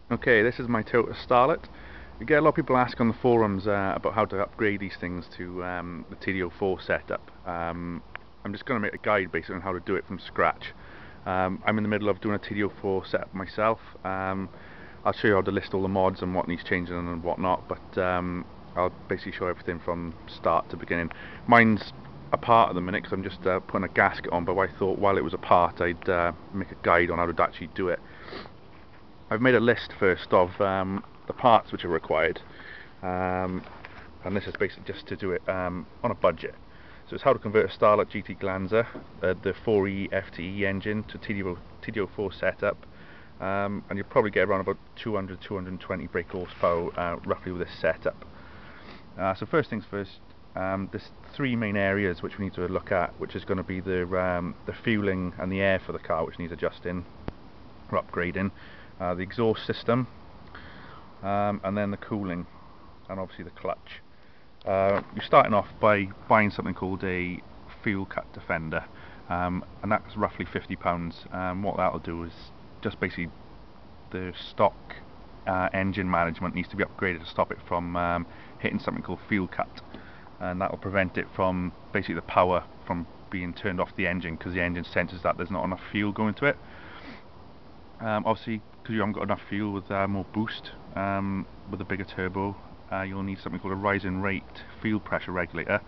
Okay, this is my Toyota Starlet. You get a lot of people ask on the forums about how to upgrade these things to the TD04 setup. I'm just going to make a guide basically on how to do it from scratch. I'm in the middle of doing a TD04 setup myself. I'll show you how to list all the mods and what needs changing and whatnot, but I'll basically show everything from start to beginning. Mine's apart at the minute because I'm just putting a gasket on, but I thought while it was apart I'd make a guide on how to actually do it. I've made a list first of the parts which are required, and this is basically just to do it on a budget. So it's how to convert a Starlet GT Glanza, the 4E FTE engine to TD04 setup, and you'll probably get around about 200-220 brake horsepower roughly with this setup. So first things first, there's three main areas which we need to look at, which is going to be the fueling and the air for the car, which needs adjusting or upgrading. The exhaust system, and then the cooling, and obviously the clutch. You're starting off by buying something called a fuel cut defender, and that's roughly £50. What that'll do is just basically the stock engine management needs to be upgraded to stop it from hitting something called fuel cut, and that will prevent it from basically the power from being turned off the engine, because the engine senses that there's not enough fuel going to it. Obviously, because you haven't got enough fuel with more boost, with a bigger turbo, you'll need something called a rising rate fuel pressure regulator.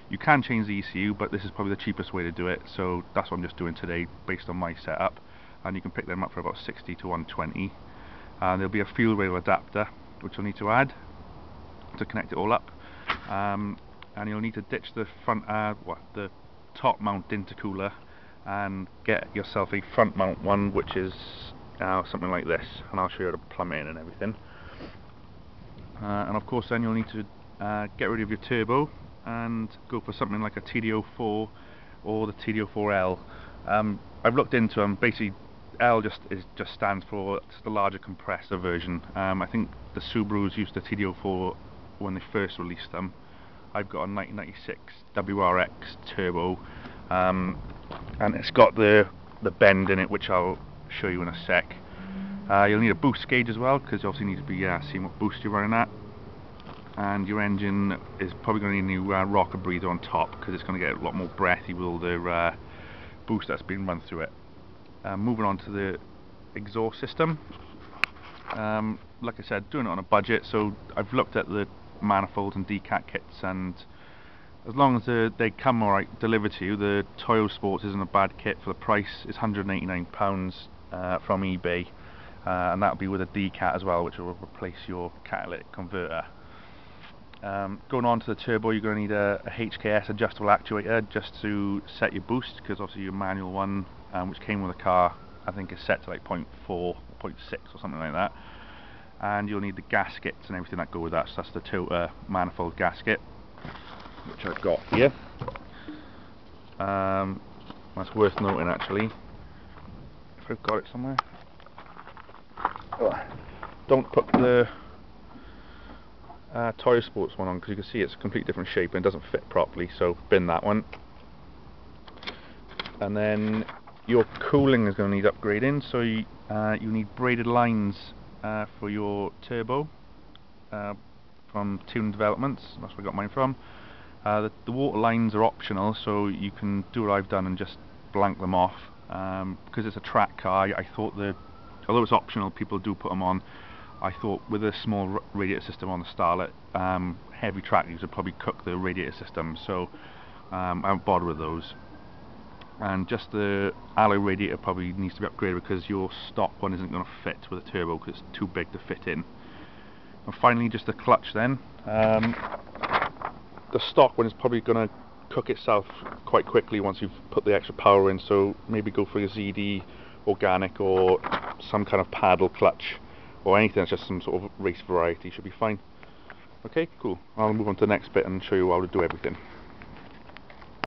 You can change the ECU, but this is probably the cheapest way to do it, so that's what I'm just doing today based on my setup. And you can pick them up for about 60 to 120. There'll be a fuel rail adapter which you'll need to add to connect it all up, and you'll need to ditch the front, the top mount intercooler, and get yourself a front mount one, which is something like this, and I'll show you how to plumb it in and everything. And of course then you'll need to get rid of your turbo and go for something like a TD04 or the TD04L. I've looked into them. Basically L just stands for the larger compressor version. I think the Subarus used the TD04 when they first released them. I've got a 1996 WRX turbo, and it's got the bend in it, which I'll show you in a sec. You'll need a boost gauge as well, because you obviously need to be seeing what boost you're running at, and your engine is probably going to need a new rocker breather on top, because it's going to get a lot more breathy with all the boost that's been run through it. Moving on to the exhaust system, like I said, doing it on a budget, so I've looked at the manifolds and decat kits, and as long as they come alright delivered to you, the Toyo Sports isn't a bad kit for the price. It's £189 from eBay, and that'll be with a decat as well, which will replace your catalytic converter. Going on to the turbo, you're going to need a HKS adjustable actuator just to set your boost, because obviously your manual one, which came with the car, I think is set to like 0.4 or 0.6 or something like that. And you'll need the gaskets and everything that go with that, so that's the Toyota manifold gasket, which I've got here. That's worth noting actually, if I've got it somewhere. Don't put the Toyo Sports one on, because you can see it's a completely different shape and it doesn't fit properly, so bin that one. And then your cooling is going to need upgrading, so you need braided lines for your turbo from Tune Developments. That's where I got mine from. The water lines are optional, so you can do what I've done and just blank them off. Because it's a track car, I thought that although it's optional, people do put them on. I thought with a small radiator system on the Starlet, heavy track use would probably cook the radiator system, so I haven't bothered with those. And just the alloy radiator probably needs to be upgraded, because your stock one isn't going to fit with a turbo because it's too big to fit in. And finally, just the clutch then. The stock one is probably going to cook itself quite quickly once you've put the extra power in, so maybe go for a ZD organic or some kind of paddle clutch, or anything that's just some sort of race variety should be fine. Okay, cool. I'll move on to the next bit and show you how to do everything.